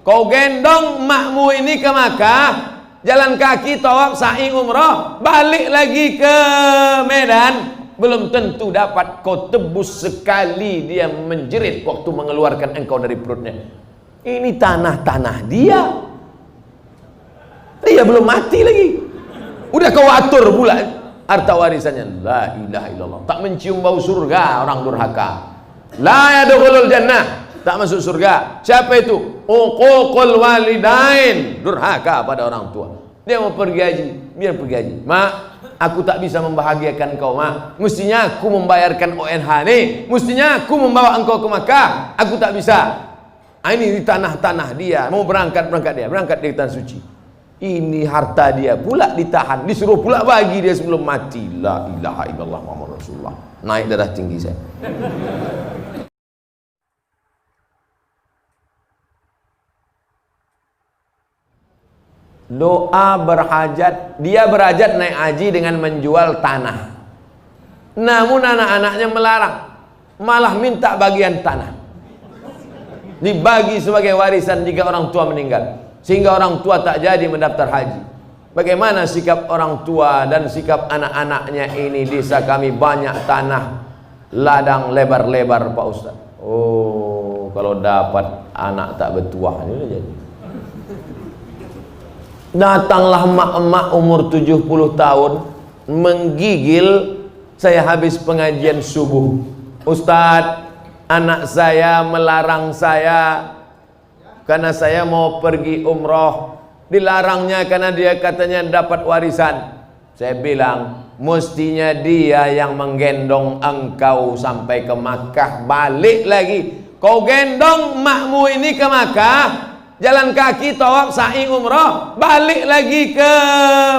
kau gendong makmu ini ke Makkah, jalan kaki, tawaf, sa'i, umrah, balik lagi ke Medan, belum tentu dapat kau tebus sekali dia menjerit waktu mengeluarkan engkau dari perutnya. Ini tanah-tanah dia. Dia belum mati lagi, udah kau atur pula harta warisannya. La ilaha illallah. Tak mencium bau surga orang durhaka. La yadkhulul jannah, tak masuk surga. Siapa itu? Uququl walidain, durhaka pada orang tua. Dia mau pergi haji, biar pergi haji. Mak, aku tak bisa membahagiakan kau, Mak. Mestinya aku membayarkan ONH nih. Mestinya aku membawa engkau ke Makkah. Aku tak bisa. Ini di tanah-tanah dia. Mau berangkat dia. Berangkat di tanah suci. Ini harta dia pula ditahan, disuruh pula bagi dia sebelum mati. La ilaha illallah Muhammad Rasulullah. Naik darah tinggi saya. Doa berhajat, dia berhajat naik haji dengan menjual tanah. Namun anak-anaknya melarang, malah minta bagian tanah dibagi sebagai warisan jika orang tua meninggal, sehingga orang tua tak jadi mendaftar haji. Bagaimana sikap orang tua dan sikap anak-anaknya ini? Desa kami banyak tanah ladang lebar-lebar Pak Ustaz. Oh, kalau dapat anak tak bertuah ini udah jadi. Datanglah emak-emak umur 70 tahun menggigil. Saya habis pengajian subuh, Ustadz, anak saya melarang saya karena saya mau pergi umroh. Dilarangnya karena dia katanya dapat warisan. Saya bilang, mestinya dia yang menggendong engkau sampai ke Makkah, balik lagi. Kau gendong makmu ini ke Makkah, jalan kaki, tawaf, sa'i, umrah, balik lagi ke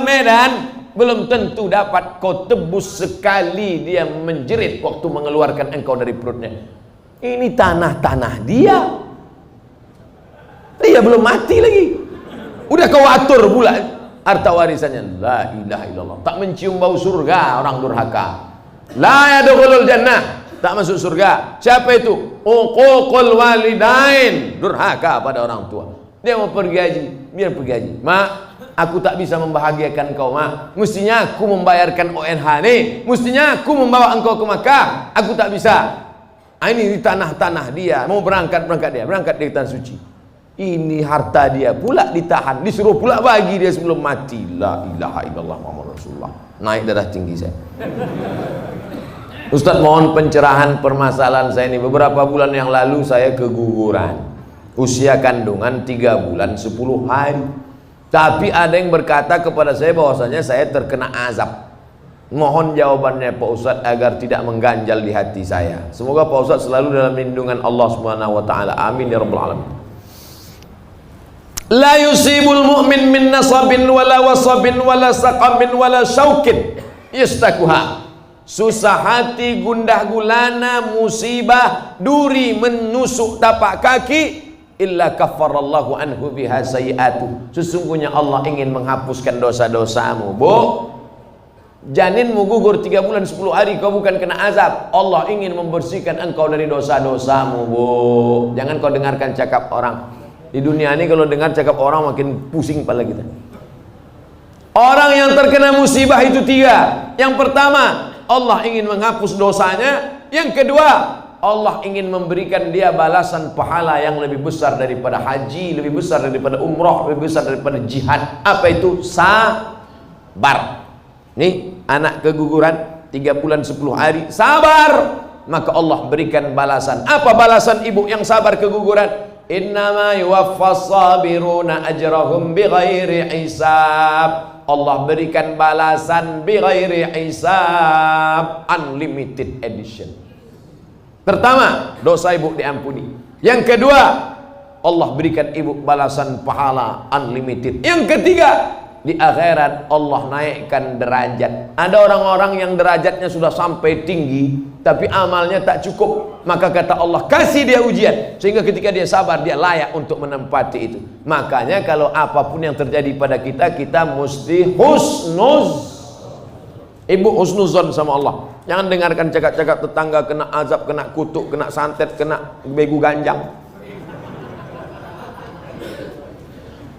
Medan, belum tentu dapat kau tebus sekali dia menjerit waktu mengeluarkan engkau dari perutnya. Ini tanah-tanah dia. Dia belum mati lagi, udah kau atur pula harta warisannya. La ilaha illallah. Tak mencium bau surga orang durhaka. La yadkhulul jannah, tak masuk surga. Siapa itu? Uququl walidain, durhaka pada orang tua. Dia mau pergi haji, biar pergi haji. Mak, aku tak bisa membahagiakan kau, Mak. Mestinya aku membayarkan ONH nih. Mestinya aku membawa engkau ke Makkah. Aku tak bisa. Ini di tanah-tanah dia. Mau berangkat dia. Berangkat di tanah suci. Ini harta dia pula ditahan, disuruh pula bagi dia sebelum mati. La ilaha illallah Muhammad Rasulullah. Naik darah tinggi saya. Ustaz, mohon pencerahan permasalahan saya ini. Beberapa bulan yang lalu saya keguguran. Usia kandungan 3 bulan 10 hari. Tapi ada yang berkata kepada saya bahwasanya saya terkena azab. Mohon jawabannya Pak Ustaz agar tidak mengganjal di hati saya. Semoga Pak Ustaz selalu dalam lindungan Allah Subhanahu wa taala. Amin ya rabbal alamin. La yusibul mu'min min nasabin wala wasabin wala saqamin wala syaukin yastakuha. Susah hati, gundah gulana, musibah, duri menusuk tapak kaki, illa kaffarallahu anhu biha sayiatu. Sesungguhnya Allah ingin menghapuskan dosa-dosamu. Bu, janinmu gugur 3 bulan 10 hari, kau bukan kena azab. Allah ingin membersihkan engkau dari dosa-dosamu, Bu. Jangan kau dengarkan cakap orang. Di dunia ini kalau dengar cakap orang makin pusing kepala kita. Orang yang terkena musibah itu 3. Yang pertama, Allah ingin menghapus dosanya. Yang kedua, Allah ingin memberikan dia balasan pahala yang lebih besar daripada haji, lebih besar daripada umrah, lebih besar daripada jihad. Apa itu? Sabar. Nih, anak keguguran 3 bulan 10 hari, sabar, maka Allah berikan balasan. Apa balasan ibu yang sabar keguguran? Innama yuwaffas sabiruna ajrahum bighairi hisab. Allah berikan balasan bighairi hisab, unlimited edition. Pertama, dosa ibu diampuni. Yang kedua, Allah berikan ibu balasan pahala unlimited. Yang ketiga, di akhirat Allah naikkan derajat. Ada orang-orang yang derajatnya sudah sampai tinggi, tapi amalnya tak cukup. Maka kata Allah, kasih dia ujian, sehingga ketika dia sabar, dia layak untuk menempati itu. Makanya kalau apapun yang terjadi pada kita, kita mesti ibu husnuzon sama Allah. Jangan dengarkan cakap-cakap tetangga kena azab, kena kutuk, kena santet, kena begu ganjang.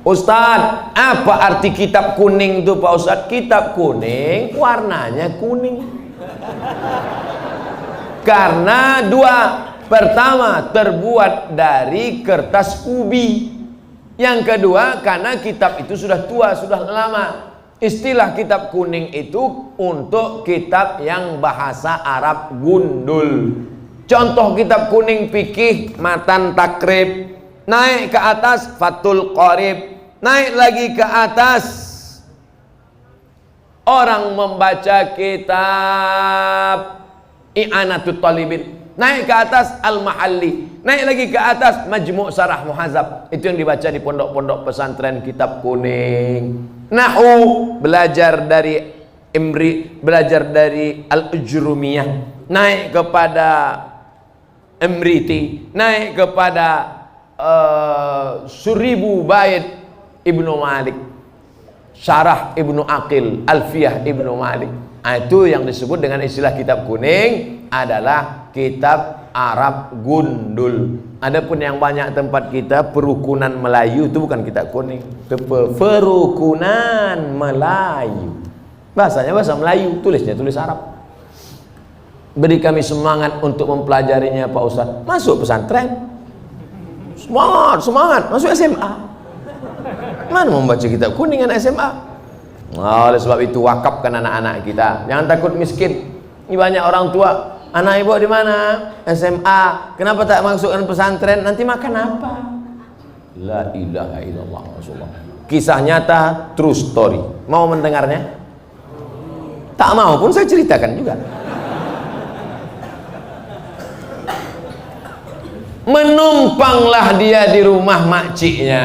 Ustadz, apa arti kitab kuning itu Pak Ustadz? Kitab kuning warnanya kuning karena dua. Pertama, terbuat dari kertas ubi. Yang kedua, karena kitab itu sudah tua, sudah lama. Istilah kitab kuning itu untuk kitab yang bahasa Arab gundul. Contoh kitab kuning fikih, Matan Takrib. Naik ke atas Fathul Qorib. Naik lagi ke atas, orang membaca kitab I'anatul Talibin. Naik ke atas Al-Mahalli. Naik lagi ke atas Majmu' Sarah Muhazab. Itu yang dibaca di pondok-pondok pesantren kitab kuning. Nahu belajar dari Imri, belajar dari Al-Ujrumiyah. Naik kepada Imriti. Naik kepada Suribu Bait Ibnu Malik, Syarah Ibnu Aqil, Alfiyah Ibnu Malik. Itu yang disebut dengan istilah kitab kuning adalah kitab Arab gundul. Adapun yang banyak tempat kita perukunan Melayu itu bukan kitab kuning, itu perukunan Melayu. Bahasanya bahasa Melayu, tulisnya tulis Arab. Beri kami semangat untuk mempelajarinya Pak Ustadz. Masuk pesantren, semangat, masuk SMA. Mana membaca kitab kuning anak SMA? Oleh sebab itu wakafkan anak-anak kita. Jangan takut miskin. Ini banyak orang tua, anak ibu di mana? SMA. Kenapa tak masukkan pesantren? Nanti makan apa? La ilaha illallah Rasulullah. Kisah nyata, true story. Mau mendengarnya? Tak mau pun saya ceritakan juga. Menumpanglah dia di rumah makciknya.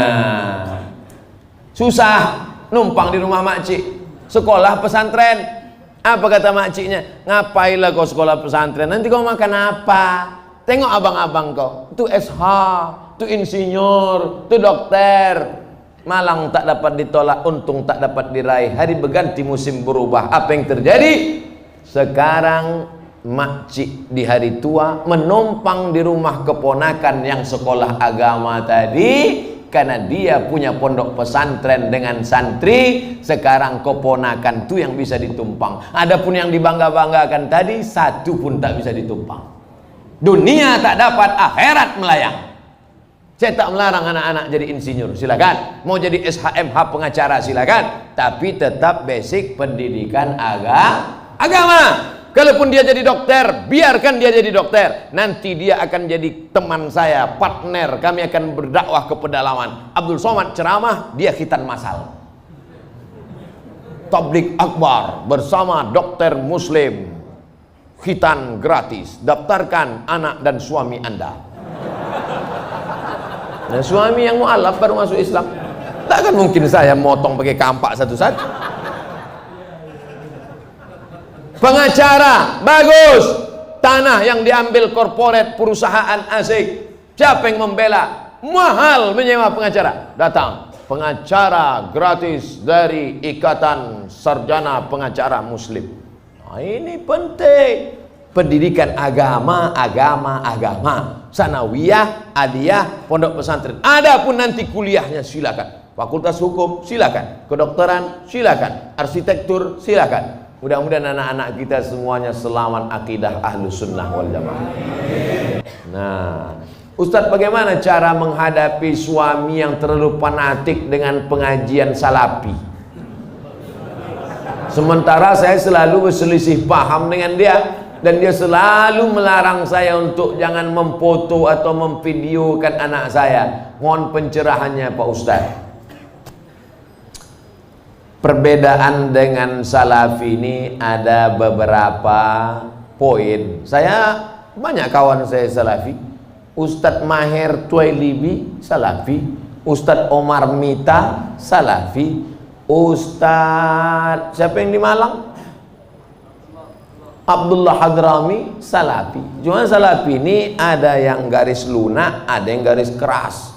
Susah numpang di rumah makcik. Sekolah pesantren. Apa kata makciknya? Ngapailah kau sekolah pesantren? Nanti kau makan apa? Tengok abang-abang kau. Itu SH, itu insinyur, itu dokter. Malang tak dapat ditolak, untung tak dapat diraih. Hari berganti musim berubah. Apa yang terjadi? Sekarang makcik di hari tua menumpang di rumah keponakan yang sekolah agama tadi. Karena dia punya pondok pesantren dengan santri, sekarang keponakan itu yang bisa ditumpang. Adapun yang dibangga-banggakan tadi, satu pun tak bisa ditumpang. Dunia tak dapat, akhirat melayang. Saya tak melarang anak-anak jadi insinyur, silakan. Mau jadi SHMH pengacara, silakan. Tapi tetap basic pendidikan agama. Kalaupun dia jadi dokter, biarkan dia jadi dokter. Nanti dia akan jadi teman saya, partner. Kami akan berdakwah ke pedalaman. Abdul Somad ceramah, dia khitan masal. Tabligh akbar bersama dokter muslim. Khitan gratis. Daftarkan anak dan suami Anda. Dan suami yang mu'alaf baru masuk Islam. Takkan mungkin saya motong pakai kampak satu-satu. Pengacara, bagus. Tanah yang diambil korporat perusahaan asing. Siapa yang membela? Mahal menyewa pengacara. Datang. Pengacara gratis dari Ikatan Sarjana Pengacara Muslim. Nah, ini penting. Pendidikan agama. Sanawiyah, aliyah, pondok pesantren. Adapun nanti kuliahnya silakan. Fakultas hukum silakan. Kedokteran silakan. Arsitektur silakan. Mudah-mudahan anak-anak kita semuanya selamat akidah Ahlus Sunnah wal Jamaah. Nah, Ustadz, bagaimana cara menghadapi suami yang terlalu fanatik dengan pengajian salafi? Sementara saya selalu berselisih paham dengan dia, dan dia selalu melarang saya untuk jangan memfoto atau memvideokan anak saya. Mohon pencerahannya Pak Ustadz. Perbedaan dengan salafi ini ada beberapa poin. Saya banyak kawan saya salafi. Ustadz Maher Tuailibi salafi, Ustadz Omar Mita salafi, Ustadz siapa yang di Malang? Abdullah Hadrami salafi. Cuma salafi ini ada yang garis lunak, ada yang garis keras.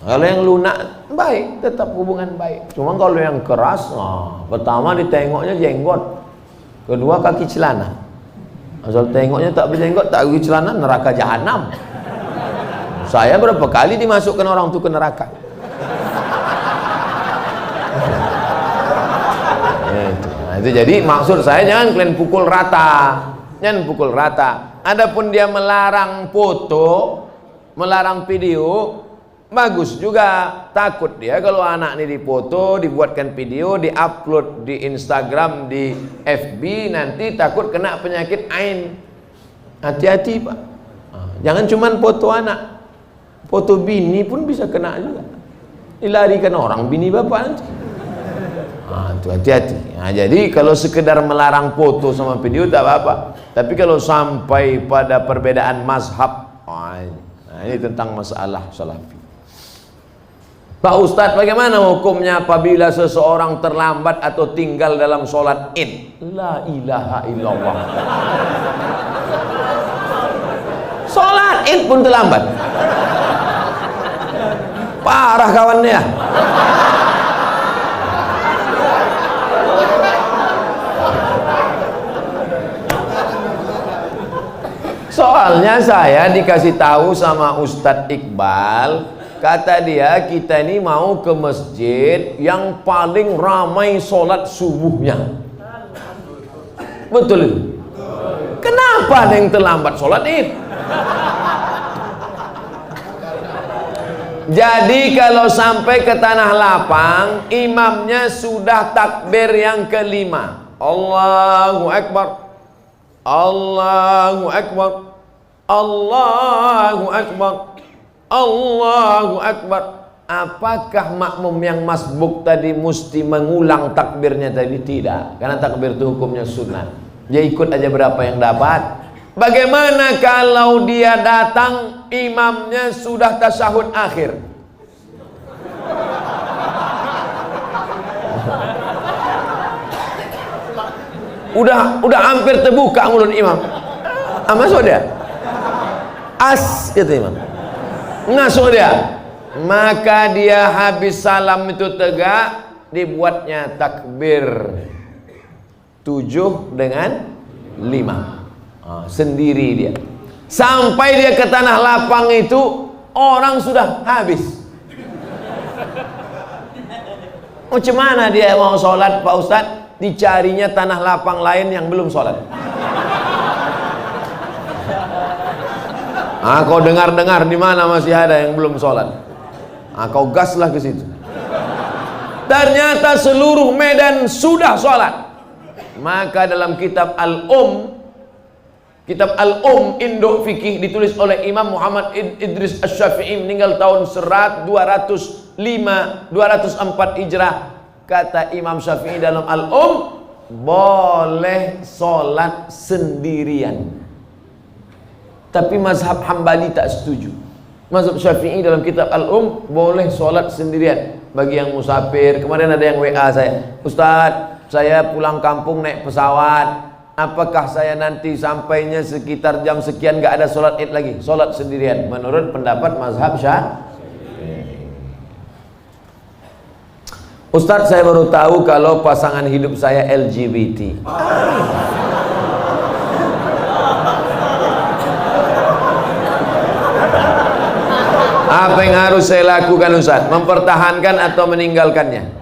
Kalau yang lunak baik, tetap hubungan baik. Cuma kalau yang keras, pertama ditengoknya jenggot, kedua kaki celana. Asal tengoknya tak berjenggot, tak kaki celana, neraka jahanam. Saya berapa kali dimasukkan orang itu ke neraka. Nah, itu jadi maksud saya jangan kalian pukul rata, jangan pukul rata. Adapun dia melarang foto, melarang video, bagus juga. Takut dia kalau anak ini dipoto, dibuatkan video, diupload di Instagram, di FB, nanti takut kena penyakit ain. Hati-hati Pak. Jangan cuman foto anak, foto bini pun bisa kena juga. Dilarikan orang bini bapak nanti. Itu hati-hati. Nah, jadi kalau sekedar melarang foto sama video tak apa-apa. Tapi kalau sampai pada perbedaan mazhab, ini tentang masalah salafi. Pak Ustadz, bagaimana hukumnya apabila seseorang terlambat atau tinggal dalam sholat id? La ilaha illallah. Sholat id pun terlambat. Parah kawannya. Soalnya saya dikasih tahu sama Ustadz Iqbal, kata dia kita ini mau ke masjid yang paling ramai sholat subuhnya. Betul itu? Kenapa ada yang terlambat sholat id? Jadi kalau sampai ke tanah lapang, imamnya sudah takbir yang kelima. Allahu Akbar, Allahu Akbar, Allahu Akbar, Allahu Akbar. Apakah makmum yang masbuk tadi mesti mengulang takbirnya tadi? Tidak, karena takbir itu hukumnya sunnah. Dia ikut aja berapa yang dapat. Bagaimana kalau dia datang imamnya sudah tasyahud akhir? Udah hampir terbuka mulut imam. Masuk dia. Kata imam. Ngasuh dia. Maka dia habis salam itu tegak, dibuatnya takbir 7 dengan 5. Sendiri dia. Sampai dia ke tanah lapang itu orang sudah habis. Macam mana dia mau sholat Pak Ustadz? Dicarinya tanah lapang lain yang belum sholat. Kau dengar-dengar di mana masih ada yang belum sholat. Kau gaslah ke situ. Ternyata seluruh Medan sudah sholat. Maka dalam kitab Al-Um Induk Fikih ditulis oleh Imam Muhammad Idris Asy-Syafi'i meninggal tahun 204 Hijrah. Kata Imam Syafi'i dalam Al-Um, boleh sholat sendirian. Tapi mazhab Hambali tak setuju. Mazhab Syafi'i dalam kitab Al-Um boleh sholat sendirian. Bagi yang musafir, kemarin ada yang WA saya, Ustadz, saya pulang kampung naik pesawat, apakah saya nanti sampainya sekitar jam sekian gak ada sholat id lagi? Sholat sendirian menurut pendapat mazhab Syafi'i. Ustadz, saya baru tahu kalau pasangan hidup saya LGBT. Apa yang harus saya lakukan Ustadz? Mempertahankan atau meninggalkannya?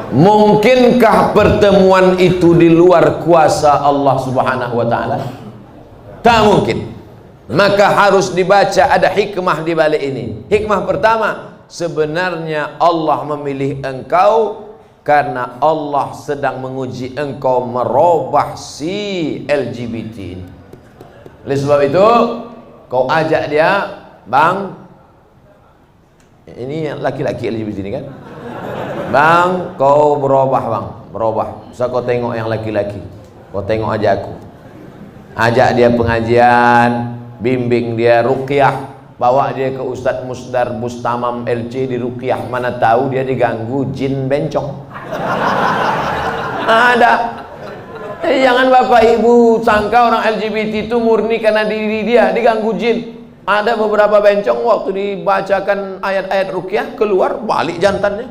Mungkinkah pertemuan itu di luar kuasa Allah Subhanahu wa ta'ala? Tak mungkin. Maka harus dibaca, ada hikmah di balik ini. Hikmah pertama, sebenarnya Allah memilih engkau karena Allah sedang menguji engkau merubah si LGBT ini. Oleh sebab itu kau ajak dia, bang, ini laki-laki LGBT ini kan, bang, kau berubah bang, berubah. Bisa kau tengok yang laki-laki, kau tengok aja aku. Ajak dia pengajian, bimbing dia ruqyah, bawa dia ke Ustadz Musdar Bustamam LC di ruqyah. Mana tahu dia diganggu jin bencong. Ada. Jangan bapak ibu sangka orang LGBT itu murni karena diri dia diganggu jin. Ada beberapa bencong waktu dibacakan ayat-ayat ruqyah keluar balik jantannya.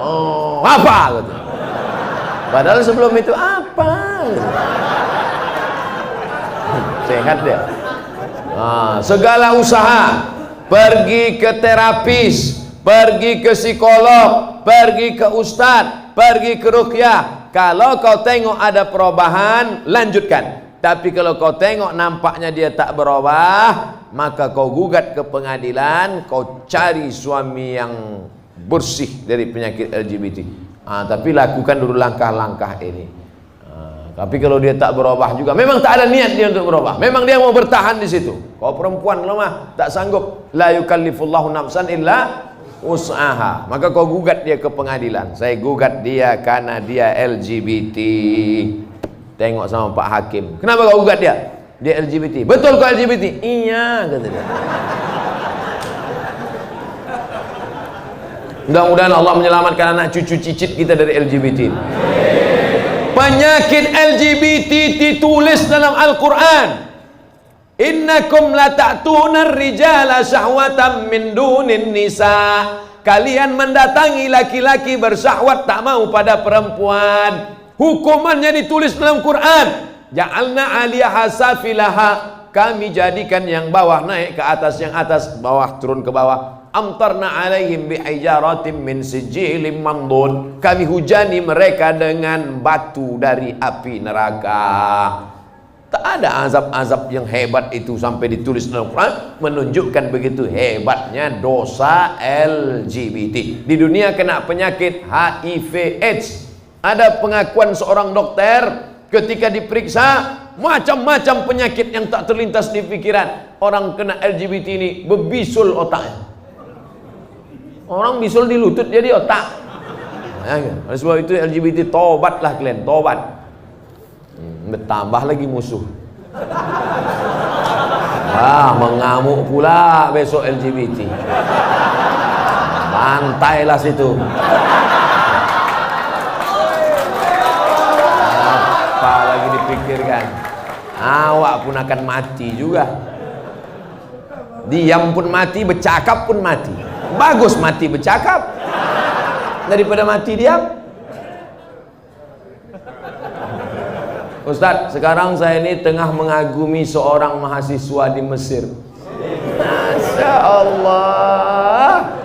Oh, apa gitu. Padahal sebelum itu apa? Sehat dia. Segala usaha, pergi ke terapis, pergi ke psikolog, pergi ke ustadz, pergi ke ruqyah. Kalau kau tengok ada perubahan, lanjutkan. Tapi kalau kau tengok nampaknya dia tak berubah, maka kau gugat ke pengadilan, kau cari suami yang bersih dari penyakit LGBT. Tapi lakukan dulu langkah-langkah ini. Tapi kalau dia tak berubah juga, memang tak ada niat dia untuk berubah, memang dia mau bertahan di situ. Kau perempuan lemah, tak sanggup. La yukallifullahu nafsan illa usaha. Maka kau gugat dia ke pengadilan. Saya gugat dia karena dia LGBT. Tengok sama Pak Hakim. Kenapa kau gugat dia? Dia LGBT. Betul kau LGBT? Iya, kata dia. Mudah-mudahan Allah menyelamatkan anak cucu cicit kita dari LGBT. Penyakit LGBT ditulis dalam Al-Quran. Innakum la ta'tuna rijala syahwatan min dunin nisa. Kalian mendatangi laki-laki bersyahwat tak mau pada perempuan. Hukumannya ditulis dalam Quran. Ja'alna 'aliyaha safilaha. Kami jadikan yang bawah naik ke atas, yang atas bawah turun ke bawah. Amtarna 'alaihim bihijaratin min sijilin mandud. Kami hujani mereka dengan batu dari api neraka. Tak ada azab-azab yang hebat itu sampai ditulis dalam Quran, menunjukkan begitu hebatnya dosa LGBT. Di dunia kena penyakit HIV AIDS. Ada pengakuan seorang dokter ketika diperiksa, macam-macam penyakit yang tak terlintas di pikiran. Orang kena LGBT ini berbisul otaknya. Orang bisul di lutut, dia di otak. Oleh sebab itu LGBT, tobatlah kalian, tobat. Bertambah lagi musuh. Mengamuk pula besok LGBT. Bantailah situ. Apa lagi dipikirkan? Awak pun akan mati juga. Diam pun mati, bercakap pun mati. Bagus mati bercakap daripada mati diam. Ustaz, sekarang saya ini tengah mengagumi seorang mahasiswa di Mesir. Masya Allah.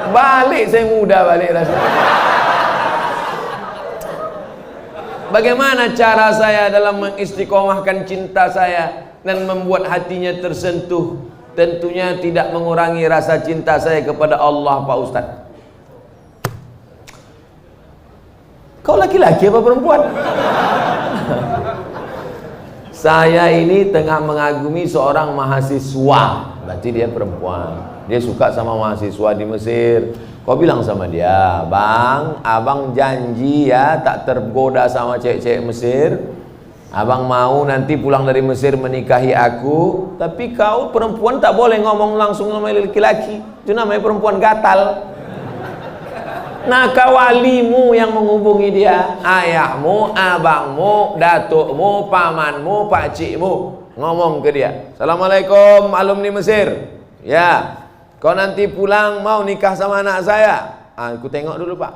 Balik saya muda balik rasanya. Bagaimana cara saya dalam mengistiqomahkan cinta saya dan membuat hatinya tersentuh? Tentunya tidak mengurangi rasa cinta saya kepada Allah, Pak Ustaz. Kau laki-laki apa perempuan? Saya ini tengah mengagumi seorang mahasiswa. Berarti dia perempuan. Dia suka sama mahasiswa di Mesir. Kau bilang sama dia, Bang, abang janji ya tak tergoda sama cewek-cewek Mesir. Abang mau nanti pulang dari Mesir menikahi aku. Tapi kau perempuan tak boleh ngomong langsung sama laki-laki. Itu namanya perempuan gatal. Nah, kawalimu yang menghubungi dia, ayahmu, abangmu, datukmu, pamanmu, pakcikmu, ngomong ke dia, Assalamualaikum alumni Mesir. Ya, kau nanti pulang mau nikah sama anak saya. Aku tengok dulu, Pak.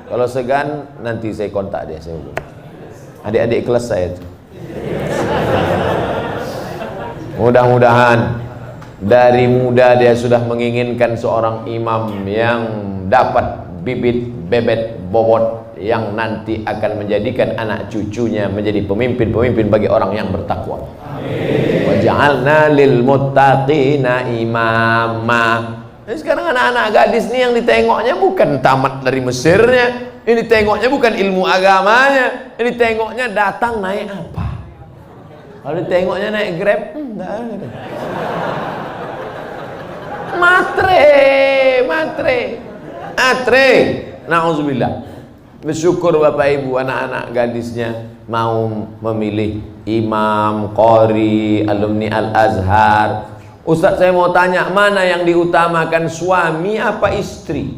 Kalau segan nanti saya kontak dia, saya hubungi. Adik-adik kelas saya itu. Mudah-mudahan dari muda dia sudah menginginkan seorang imam yang dapat bibit bebet bobot yang nanti akan menjadikan anak cucunya menjadi pemimpin-pemimpin bagi orang yang bertakwa. Wa ja'alna lil muttaqina imama. Jadi sekarang anak-anak gadis ini yang ditengoknya bukan tamat dari Mesirnya, ini tengoknya bukan ilmu agamanya, ini tengoknya datang naik apa. Kalau ditengoknya naik Grab, enggak ada. Matre, na'udzubillah. Bersyukur Bapak Ibu anak-anak gadisnya mau memilih imam, qori, alumni Al-Azhar. Ustaz, saya mau tanya, mana yang diutamakan, suami apa istri?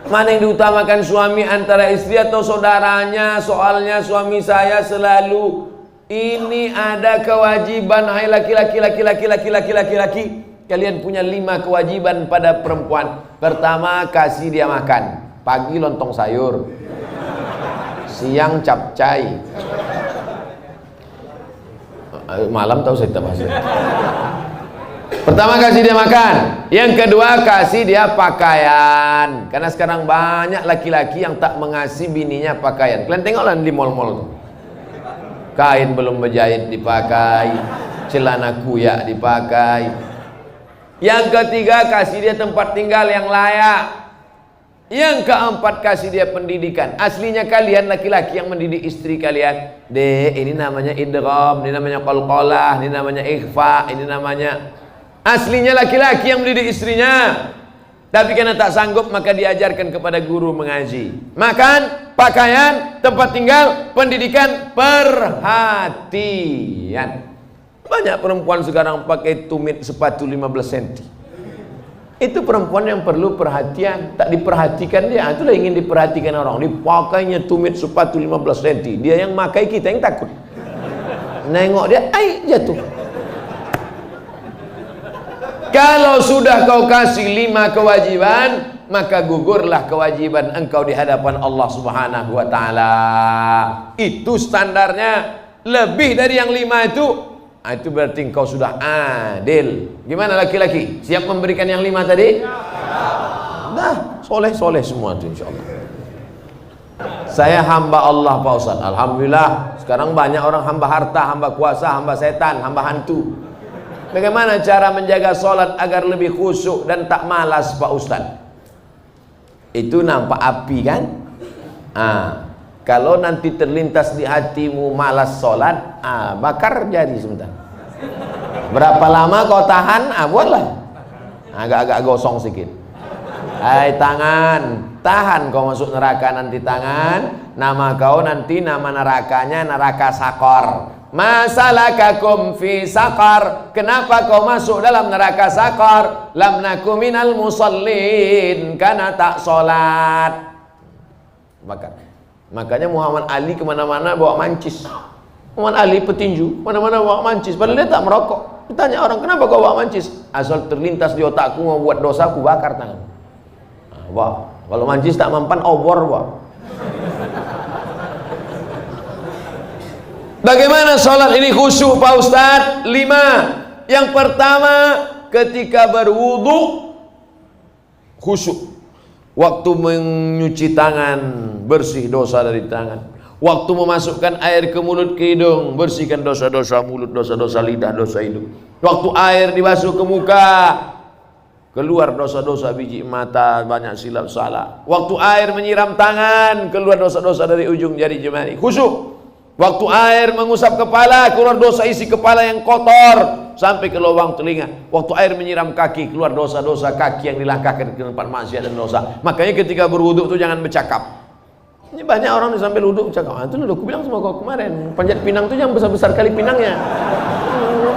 Mana yang diutamakan, suami antara istri atau saudaranya? Soalnya suami saya selalu ini ada kewajiban, hai laki-laki, kalian punya 5 kewajiban pada perempuan. Pertama, kasih dia makan. Pagi lontong sayur, siang capcay, malam tahu saya tak bahasa. Pertama kasih dia makan, yang kedua kasih dia pakaian. Karena sekarang banyak laki-laki yang tak mengasihi bininya pakaian. Kalian tengoklah di mall-mall tuh, kain belum berjahit dipakai, celana kuyak dipakai. Yang ketiga kasih dia tempat tinggal yang layak. Yang keempat kasih dia pendidikan. Aslinya kalian laki-laki yang mendidik istri kalian, dek, ini namanya idgham, ini namanya qalqalah, ini namanya ikhfa, ini namanya. Aslinya laki-laki yang mendidik istrinya, tapi karena tak sanggup maka diajarkan kepada guru mengaji. Makan, pakaian, tempat tinggal, pendidikan, perhatian. Banyak perempuan sekarang pakai tumit sepatu 15 cm. Itu perempuan yang perlu perhatian, tak diperhatikan dia. Itulah ingin diperhatikan orang. Dipakainya tumit sepatu 15 cm. Dia yang makai, kita yang takut. Nengok dia, jatuh. Kalau sudah kau kasih 5 kewajiban, maka gugurlah kewajiban engkau di hadapan Allah Subhanahu wa taala. Itu standarnya. Lebih dari yang 5 itu berarti engkau sudah adil. Gimana laki-laki? Siap memberikan yang 5 tadi? Nah, soleh-soleh semua itu insyaallah. Saya hamba Allah Pak Ustaz. Alhamdulillah. Sekarang banyak orang hamba harta, hamba kuasa, hamba setan, hamba hantu. Bagaimana cara menjaga sholat agar lebih khusyuk dan tak malas Pak Ustaz? Itu nampak api kan? Kalau nanti terlintas di hatimu malas sholat, bakar jadi sebentar. Berapa lama kau tahan? Buatlah. Agak-agak gosong sedikit. Hai tangan, tahan kau masuk neraka nanti tangan. Nama kau nanti nama nerakanya neraka sakor. Masalakakum fi sakar. Kenapa kau masuk dalam neraka sakar? Lam naku minal musallin, karena tak sholat. Bakar. Makanya Muhammad Ali kemana-mana bawa mancis. Muhammad Ali petinju, mana-mana bawa mancis. Padahal dia tak merokok. Ditanya orang, kenapa kau bawa mancis? Asal terlintas di otakku mau buat dosa, aku bakar tangan. Kalau mancis tak mempan, obor. Bagaimana sholat ini khusyuk Pak Ustadz? 5. Yang pertama, ketika berwudu khusyuk. Waktu menyuci tangan, bersih dosa dari tangan. Waktu memasukkan air ke mulut ke hidung, bersihkan dosa-dosa mulut, dosa-dosa lidah, dosa hidung. Waktu air dibasuh ke muka, keluar dosa-dosa biji mata, banyak silap salah. Waktu air menyiram tangan, keluar dosa-dosa dari ujung jari jemari. Khusyuk. Waktu air mengusap kepala, keluar dosa isi kepala yang kotor sampai ke lubang telinga. Waktu air menyiram kaki, keluar dosa-dosa kaki yang dilangkahkan ke tempat maksiat dan dosa. Makanya ketika berwudu itu jangan bercakap. Ini banyak orang di sambil wudu bercakap. Itu udah aku bilang sama kau kemarin, panjat pinang itu yang besar-besar kali pinangnya.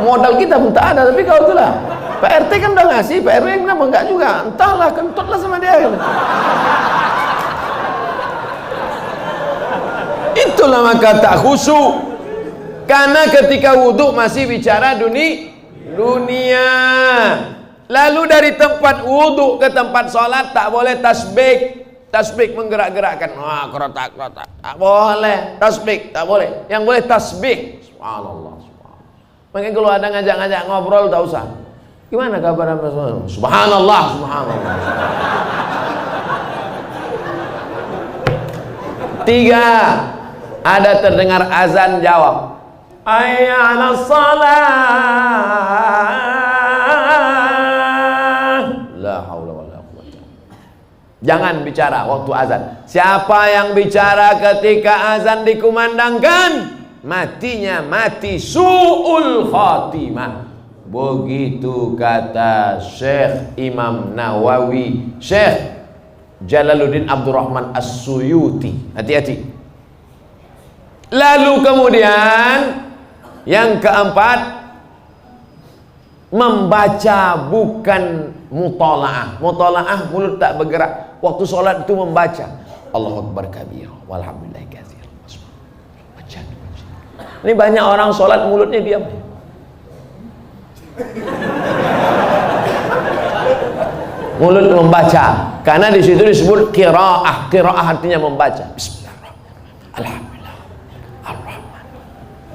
Modal kita pun tak ada, tapi kau itulah. Pak RT kan udah ngasih, Pak RW kenapa enggak juga? Entahlah, kentutlah sama dia. Itulah maka tak khusyuk. Karena ketika wudhu masih bicara dunia. Lalu dari tempat wudhu ke tempat sholat tak boleh tasbih. Tasbih menggerak-gerakkan. Kerotak. Tak boleh. Tasbih tak boleh. Yang boleh tasbih. Subhanallah. Makanya kalau ada ngajak-ngajak ngobrol tak usah. Gimana kabar Anda? Subhanallah. 3. Ada terdengar azan, jawab hayya 'alas shalah. La haula wala quwwata. Jangan bicara waktu azan. Siapa yang bicara ketika azan dikumandangkan, matinya mati su'ul khatimah. Begitu kata Syekh Imam Nawawi, Syekh Jalaluddin Abdurrahman As-Suyuti. Hati-hati. Lalu kemudian yang keempat, membaca bukan mutalaah. Mutalaah mulut tak bergerak. Waktu sholat itu membaca Allahu Akbar kabir walhamdulillahi katsir. Baca. Ini banyak orang sholat mulutnya diam. mulut membaca, karena di situ disebut qiraah. Qiraah artinya membaca. Bismillahirrahmanirrahim. Alhamdulillah. Ar-Rahman.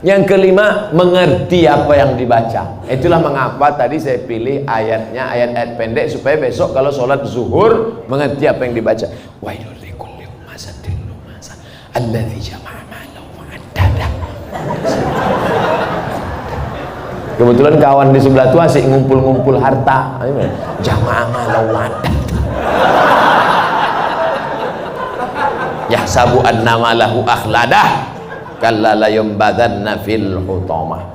Yang kelima, mengerti apa yang dibaca. Itulah mengapa tadi saya pilih ayatnya ayat-ayat pendek supaya besok kalau sholat zuhur mengerti apa yang dibaca. Wailul likulli humazatin lumazah alladzi jama'a malahu wa addadah. Kebetulan kawan di sebelah itu asik ngumpul-ngumpul harta. Jamaah malawan. Yahsabu anna malahu akhladah kalla la yumbadanna fil hutamah.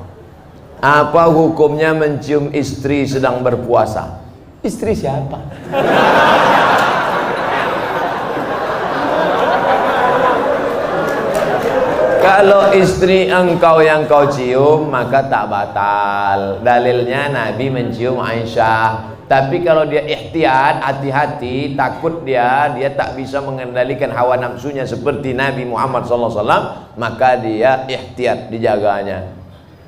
Apa hukumnya mencium istri sedang berpuasa? Istri siapa? Kalau istri engkau yang kau cium maka tak batal. Dalilnya Nabi mencium Aisyah. Tapi kalau dia ihtiyat, hati-hati, takut dia tak bisa mengendalikan hawa nafsunya seperti Nabi Muhammad SAW, maka dia ihtiyat, dijaganya.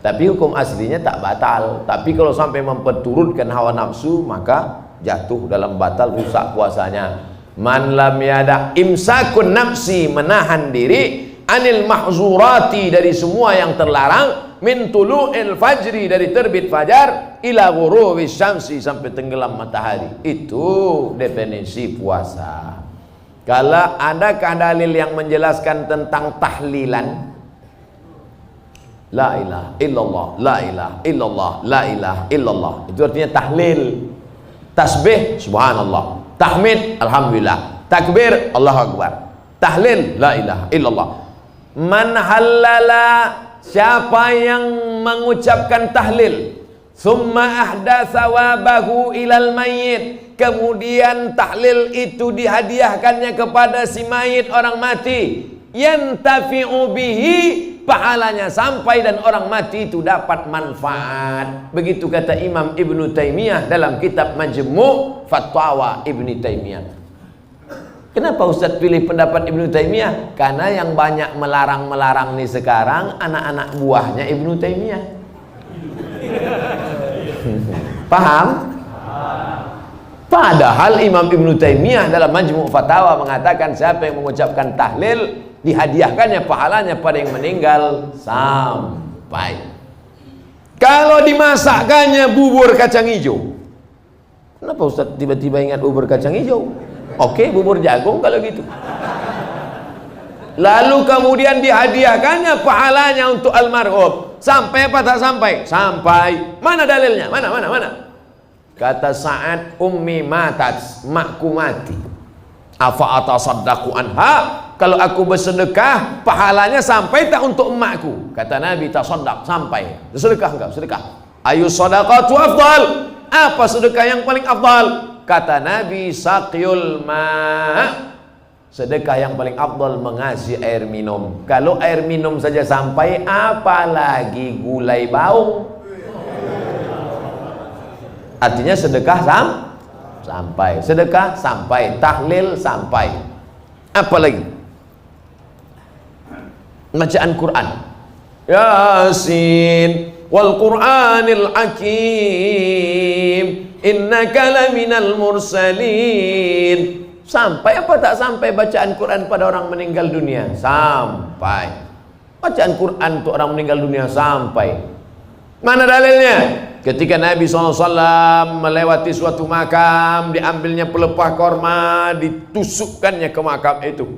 Tapi hukum aslinya tak batal. Tapi kalau sampai memperturutkan hawa nafsu maka jatuh dalam batal, rusak puasanya. Man lam yada imsakun nafsi, menahan diri, anil mahzurati, dari semua yang terlarang, min tulu'il fajri, dari terbit fajar, ila ghurubi syamsi, sampai tenggelam matahari. Itu definisi puasa. Kalau adakah dalil yang menjelaskan tentang tahlilan? La ilaha illallah, la ilaha illallah, la ilaha illallah. Itu artinya tahlil. Tasbih subhanallah, tahmid alhamdulillah, takbir Allahu akbar, tahlil la ilaha illallah. Man halala, siapa yang mengucapkan tahlil, summa ahdatsa wabahu ilal mayyit, kemudian tahlil itu dihadiahkannya kepada si mayit, orang mati, yantafi'u bihi, pahalanya sampai dan orang mati itu dapat manfaat. Begitu kata Imam Ibnu Taimiyah dalam kitab Majmu' Fatwa Ibnu Taimiyah. Kenapa Ustaz pilih pendapat Ibnu Taimiyah? Karena yang banyak melarang-melarang nih sekarang anak-anak buahnya Ibnu Taimiyah. Paham? Padahal Imam Ibnu Taimiyah dalam Majmu' Fatawa mengatakan siapa yang mengucapkan tahlil dihadiahkannya pahalanya pada yang meninggal sampai. Kalau dimasakkannya bubur kacang hijau, kenapa Ustaz tiba-tiba ingat bubur kacang hijau? Oke, bubur jagung kalau gitu. Lalu kemudian dihadiahkannya pahalanya untuk almarhum. Sampai apa tak sampai? Sampai. Mana dalilnya? Mana? Kata Sa'ad, ummi matat, makku mati. Afa atasaddaqu anha, kalau aku bersedekah pahalanya sampai tak untuk emakku? Kata Nabi, tasaddaq, sampai. Sedekah enggak? Sedekah. Ayu sadaqatu afdal, apa sedekah yang paling afdal? Kata Nabi, saqyul ma', sedekah yang paling afdal mengasih air minum. Kalau air minum saja sampai, apalagi gulai bau. Artinya sedekah sampai, sedekah sampai, tahlil sampai. Apa lagi? Bacaan Quran. Yasin wal Qur'anil Hakim, innaka laminal mursalin. Sampai apa tak sampai bacaan Quran pada orang meninggal dunia? Sampai. Bacaan Quran untuk orang meninggal dunia sampai. Mana dalilnya? Ketika Nabi SAW melewati suatu makam, diambilnya pelepah korma, ditusukkannya ke makam itu.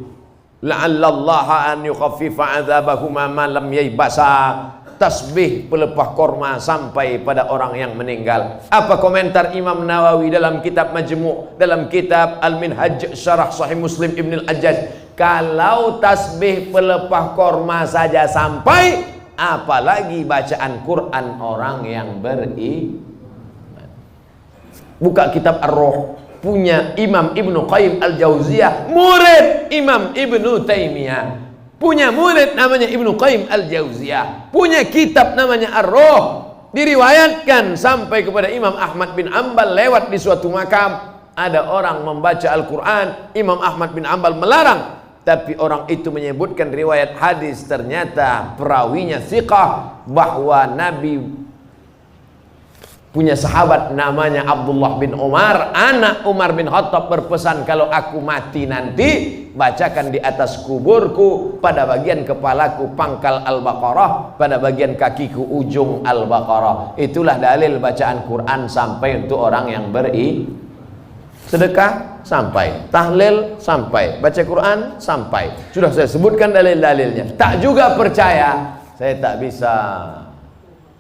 La'allallaha an yukhaffifa adzabahuma ma lam yaybasa. Tasbih pelepah korma sampai pada orang yang meninggal. Apa komentar Imam Nawawi dalam kitab Majmu', dalam kitab Al-Minhaj Syarah Sahih Muslim Ibn Al-Ajjaj? Kalau tasbih pelepah korma saja sampai, apalagi bacaan Quran orang yang beriman. Buka kitab Ar-Ruh, punya Imam Ibnu Qayyim Al-Jauziyah, murid Imam Ibnu Taimiyah. Punya murid namanya Ibnu Qayyim Al-Jauziyah, punya kitab namanya Ar-Ruh. Diriwayatkan sampai kepada Imam Ahmad bin Ambal lewat di suatu makam, ada orang membaca Al-Quran. Imam Ahmad bin Ambal melarang, tapi orang itu menyebutkan riwayat hadis, ternyata perawinya thiqah, bahwa Nabi punya sahabat namanya Abdullah bin Umar, anak Umar bin Khattab, berpesan, kalau aku mati nanti, bacakan di atas kuburku, pada bagian kepalaku pangkal Al-Baqarah, pada bagian kakiku ujung Al-Baqarah. Itulah dalil bacaan Quran sampai untuk orang yang sedekah sampai, tahlil sampai, baca Quran sampai. Sudah saya sebutkan dalil-dalilnya. Tak juga percaya, saya tak bisa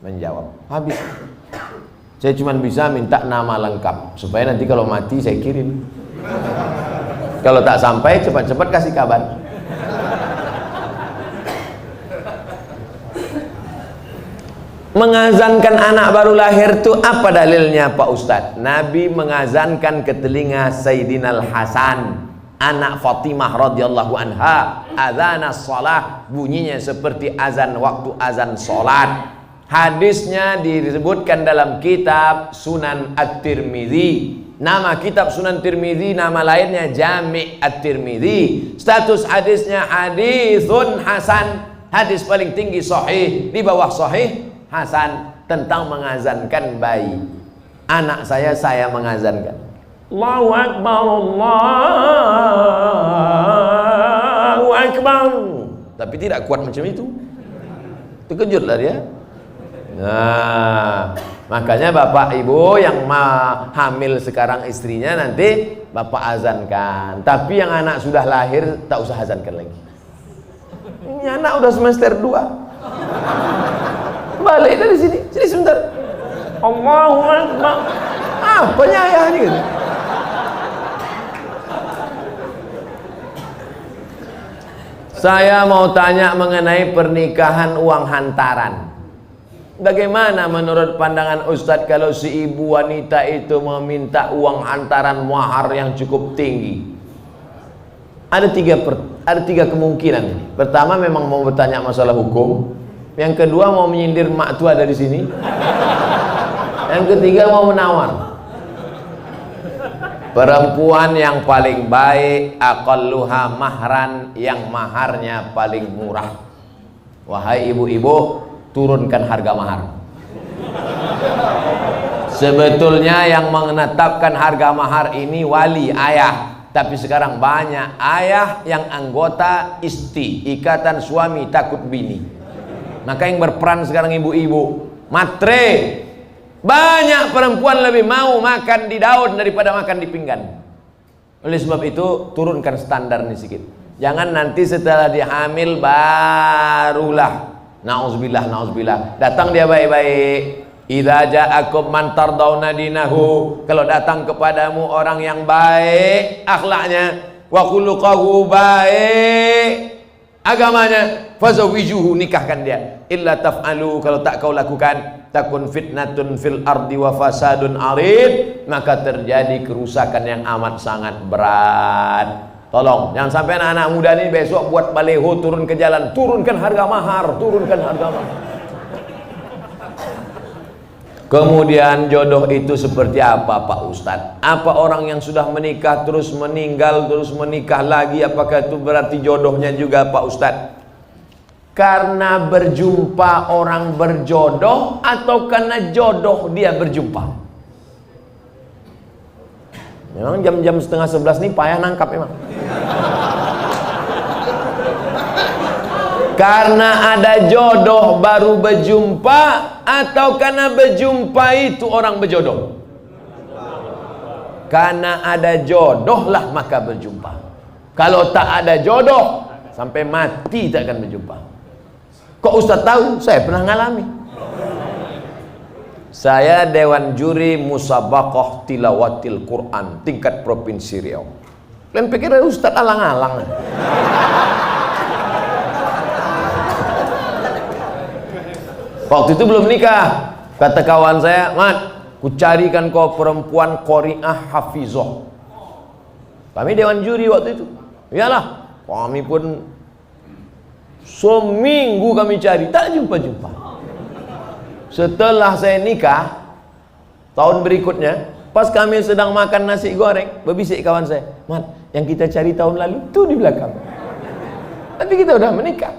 menjawab. Habis. Saya cuma bisa minta nama lengkap supaya nanti kalau mati saya kirim. Kalau tak sampai, cepat-cepat kasih kabar. Mengazankan anak baru lahir itu apa dalilnya Pak Ustadz? Nabi mengazankan ke telinga Sayyidina Al-Hasan, anak Fatimah radhiyallahu anha, azan as-salah, bunyinya seperti azan waktu azan salat. Hadisnya disebutkan dalam kitab Sunan At-Tirmidzi. Nama kitab Sunan Tirmidzi, nama lainnya Jami' At-Tirmidzi. Status hadisnya hadisun hasan, hadis paling tinggi sahih, di bawah sahih hasan, tentang mengazankan bayi. Anak saya mengazankan. Allahu Akbar, Allahu Akbar. Tapi tidak kuat macam itu. Terkejutlah dia. Nah, makanya bapak ibu yang hamil sekarang istrinya, nanti bapak azankan. Tapi yang anak sudah lahir tak usah azankan lagi. Ini anak udah semester 2. Balik dari sini sebentar. Allahu Akbar. Apanya ayah ini gitu? Saya mau tanya mengenai pernikahan uang hantaran. Bagaimana menurut pandangan Ustadz kalau si ibu wanita itu meminta uang hantaran mahar yang cukup tinggi? Ada tiga kemungkinan. Pertama, memang mau bertanya masalah hukum. Yang kedua, mau menyindir mak tua ada di sini. Yang ketiga, mau menawar. Perempuan yang paling baik, aqalluha mahran, yang maharnya paling murah. Wahai ibu-ibu, turunkan harga mahar. Sebetulnya yang menetapkan harga mahar ini wali, ayah. Tapi sekarang banyak ayah yang anggota ISTI, Ikatan Suami Takut Bini. Maka yang berperan sekarang ibu-ibu, matre. Banyak perempuan lebih mau makan di daun daripada makan di pinggan. Oleh sebab itu, turunkan standarnya sedikit. Jangan nanti setelah dihamil barulah Na'udzubillah. Datang dia baik-baik. Idza ja'akum man tardawna dinahu. Kalau datang kepadamu orang yang baik akhlaknya, wa khuluquhu, baik agamanya, fazawijuhu, nikahkan dia. Illa taf'alu, kalau tak kau lakukan, takun fitnatun fil ardi wa fasadun arid, maka terjadi kerusakan yang amat sangat berat. Tolong, jangan sampai anak-anak muda ini besok buat baleho turun ke jalan, turunkan harga mahar, turunkan harga mahar. Kemudian jodoh itu seperti apa Pak Ustadz? Apa orang yang sudah menikah terus meninggal, terus menikah lagi, apakah itu berarti jodohnya juga Pak Ustadz? Karena berjumpa orang berjodoh atau karena jodoh dia berjumpa? Memang jam-jam 10:30 nih payah nangkap memang. Karena ada jodoh baru berjumpa atau karena berjumpa itu orang berjodoh? Karena ada jodoh lah maka berjumpa. Kalau tak ada jodoh, sampai mati tak akan berjumpa. Kok Ustaz tahu? Saya pernah ngalami. Saya Dewan Juri Musabaqah Tilawatil Quran tingkat Provinsi Riau. Kalian pikir Ustaz alang-alang? Waktu itu belum nikah. Kata kawan saya, "Mat, ku carikan kau perempuan qari'ah hafizah." Kami Dewan Juri waktu itu. Iyalah, kami pun seminggu kami cari, tak jumpa-jumpa. Setelah saya nikah tahun berikutnya, pas kami sedang makan nasi goreng, berbisik kawan saya, "Mat, yang kita cari tahun lalu itu di belakang." Tapi kita udah menikah.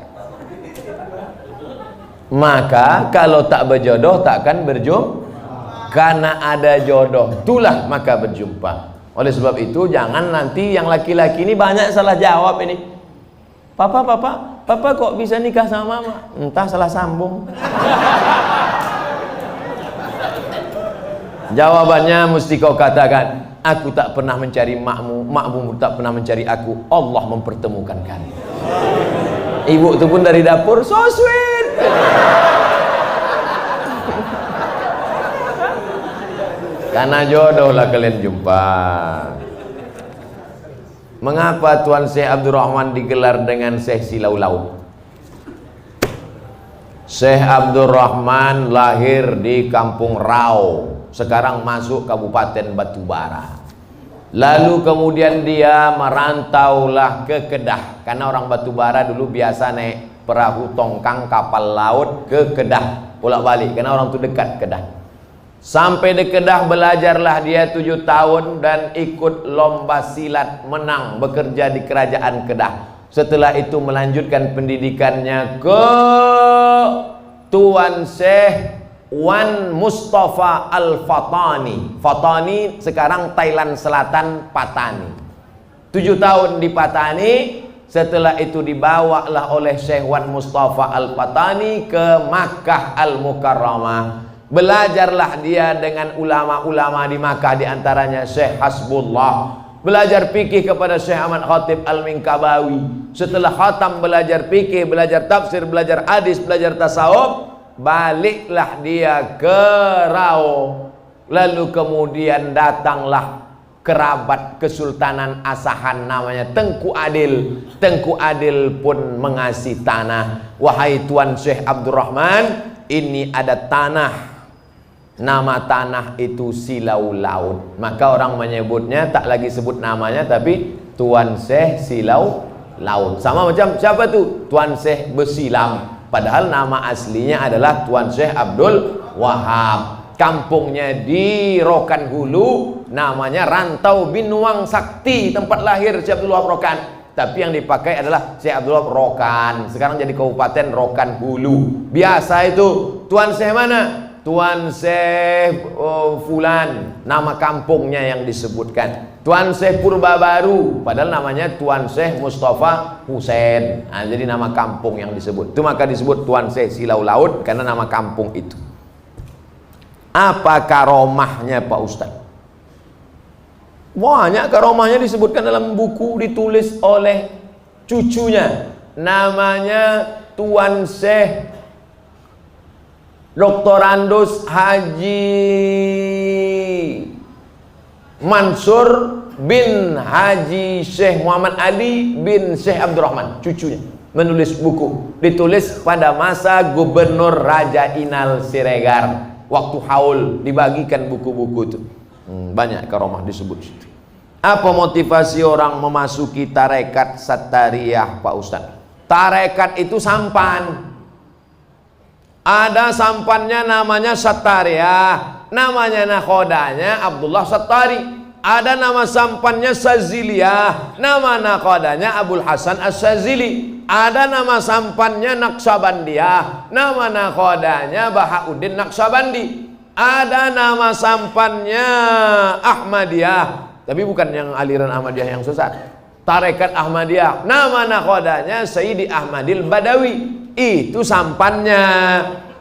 Maka kalau tak berjodoh tak akan berjumpa. karena ada jodoh itulah maka berjumpa. Oleh sebab itu jangan nanti yang laki-laki ini banyak salah jawab ini. Papa kok bisa nikah sama mama? Entah salah sambung. Jawabannya mesti kau katakan, aku tak pernah mencari makmu, makmu tak pernah mencari aku, Allah mempertemukan kami. Ibu itu pun dari dapur, so sweet. Karena jodoh lah kalian jumpa. Mengapa Tuan Syekh Abdurrahman digelar dengan Syekh Silau Laut? Syekh Abdurrahman lahir di Kampung Rau, sekarang masuk Kabupaten Batubara. Lalu kemudian dia merantaulah ke Kedah, karena orang Batubara dulu biasa naik perahu tongkang kapal laut ke Kedah, bolak-balik karena orang itu dekat Kedah. Sampai di Kedah belajarlah dia 7 tahun dan ikut lomba silat, menang, bekerja di kerajaan Kedah. Setelah itu melanjutkan pendidikannya ke Tuan Syekh Wan Mustafa Al-Fatani. Fatani sekarang Thailand Selatan, Patani. 7 tahun di Patani. Setelah itu dibawalah oleh Syekh Wan Mustafa Al-Fatani ke Makkah Al-Mukarramah. Belajarlah dia dengan ulama-ulama di Makkah, diantaranya Syekh Hasbullah. Belajar fikih kepada Syekh Ahmad Khatib Al-Minkabawi. Setelah khatam belajar fikih, belajar tafsir, belajar hadis, belajar tasawuf, baliklah dia ke Rau. Lalu kemudian datanglah kerabat Kesultanan Asahan namanya Tengku Adil. Tengku Adil pun mengasih tanah. Wahai Tuan Syekh Abdurrahman, ini ada tanah. Nama tanah itu Silau Laut. Maka orang menyebutnya tak lagi sebut namanya, tapi Tuan Syekh Silau Laut. Sama macam siapa tu? Tuan Syekh Besilam. Padahal nama aslinya adalah Tuan Syekh Abdul Wahab. Kampungnya di Rokan Hulu, namanya Rantau Binuang Sakti, tempat lahir Syekh Abdul Wahab Rokan. Tapi yang dipakai adalah Syekh Abdul Wahab Rokan. Sekarang jadi Kabupaten Rokan Hulu. Biasa itu. Tuan Syekh mana? Tuan Syekh Fulan, nama kampungnya yang disebutkan. Tuan Syekh Purba Baru, padahal namanya Tuan Syekh Mustafa Husain. Nah, jadi nama kampung yang disebut. Itu maka disebut Tuan Syekh Silau Laut karena nama kampung itu. Apa karomahnya Pak Ustadz? Banyak karomahnya disebutkan dalam buku, ditulis oleh cucunya. Namanya Tuan Syekh Dr. Andus Haji Mansur bin Haji Syekh Muhammad Ali bin Syekh Abdurrahman, cucunya, menulis buku. Ditulis pada masa Gubernur Raja Inal Siregar. Waktu haul dibagikan buku-buku itu. Banyak karomah disebut situ. Apa motivasi orang memasuki tarekat Sattariyah Pak Ustaz? Tarekat itu sampan. Ada sampannya namanya Sattariyah, namanya nakhodanya Abdullah Sattari. Ada nama sampannya Saziliyah, nama nakhodanya Abul Hasan As-Sazili. Ada nama sampannya Naqsabandiyah, nama nakhodanya Bahauddin Naqsabandi. Ada nama sampannya Ahmadiyah, tapi bukan yang aliran Ahmadiyah yang sesat. Tarekat Ahmadiyah, nama nakhodanya Sayyidi Ahmadil Badawi. Itu sampannya,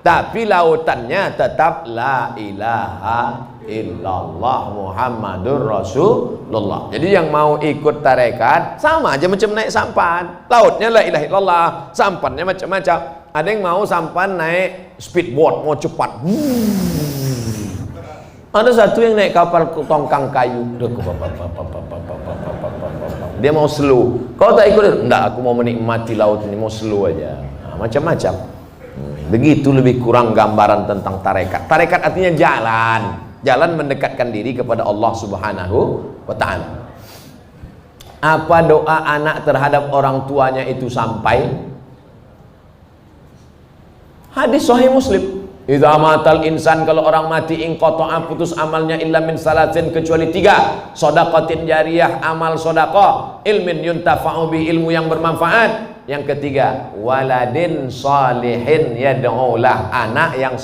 tapi lautannya tetap la ilaha illallah Muhammadur Rasulullah. Jadi yang mau ikut tarekat sama aja macam naik sampan. Lautnya la ilaha illallah, sampannya macam-macam. Ada yang mau sampan naik speedboat, mau cepat. Ada satu yang naik kapal tongkang kayu. Dia mau slow. Kau tak ikut? Enggak, aku mau menikmati laut ini, mau slow aja. Macam-macam. Begitu lebih kurang gambaran tentang tarekat. Tarekat artinya jalan, jalan mendekatkan diri kepada Allah Subhanahu wa ta'ala. Apa doa anak terhadap orang tuanya itu sampai? Hadis Sahih Muslim. Idza matal insan, kalau orang mati inqata'a, putus amalnya illa min salatin, kecuali 3. Shadaqatin jariyah, amal sedekah, ilmin yuntafa'u bi, ilmu yang bermanfaat. Yang ketiga, waladin salihin yad'ulah, anak yang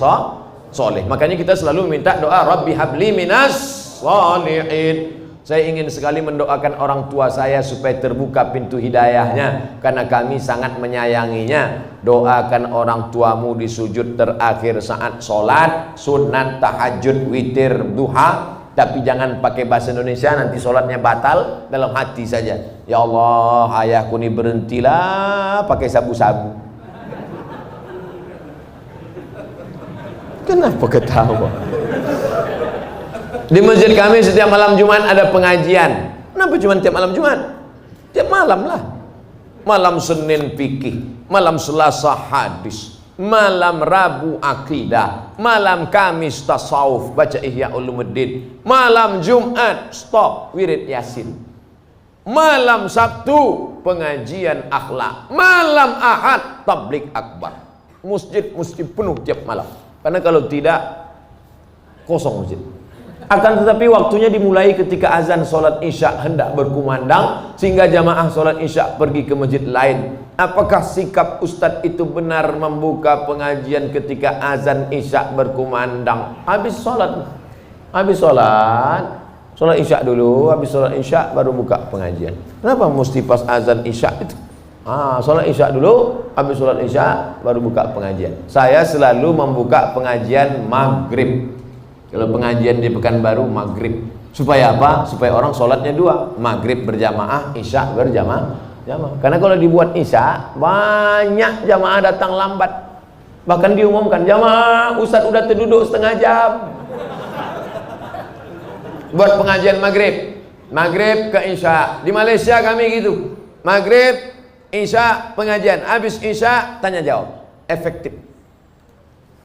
soleh. Makanya kita selalu minta doa, Rabbi habli minas sholihin. Saya ingin sekali mendoakan orang tua saya supaya terbuka pintu hidayahnya, karena kami sangat menyayanginya. Doakan orang tuamu di sujud terakhir saat sholat, sunat, tahajud, witir, duha. Tapi jangan pakai bahasa Indonesia, nanti sholatnya batal. Dalam hati saja, ya Allah, ayahku ini berhentilah pakai sabu-sabu. Kenapa ketawa? Di masjid kami setiap malam Jumat ada pengajian. Kenapa cuma tiap malam Jumat? Tiap malam lah. Malam Senin fikih, malam Selasa hadis, malam Rabu akidah, malam Kamis tasawuf, baca Ihya Ulumuddin, malam Jumat stop wirid Yasin, malam Sabtu pengajian akhlak, malam Ahad tablik akbar. Masjid mesti penuh tiap malam, karena kalau tidak kosong masjid. Akan tetapi waktunya dimulai ketika azan sholat isya hendak berkumandang, sehingga jamaah sholat isya pergi ke masjid lain. Apakah sikap Ustadz itu benar membuka pengajian ketika azan isya berkumandang? Habis sholat isya dulu, habis sholat isya baru buka pengajian. Kenapa mesti pas azan isya itu? Sholat isya dulu, habis sholat isya baru buka pengajian. Saya selalu membuka pengajian maghrib. Kalau pengajian di Pekanbaru maghrib. Supaya apa? Supaya orang sholatnya dua, maghrib berjamaah, isya berjamaah. Karena kalau dibuat isya, banyak jamaah datang lambat. Bahkan diumumkan, jamaah Ustadz udah terduduk setengah jam. Buat pengajian maghrib ke isya. Di Malaysia kami gitu, maghrib, isya pengajian, habis isya tanya jawab, efektif.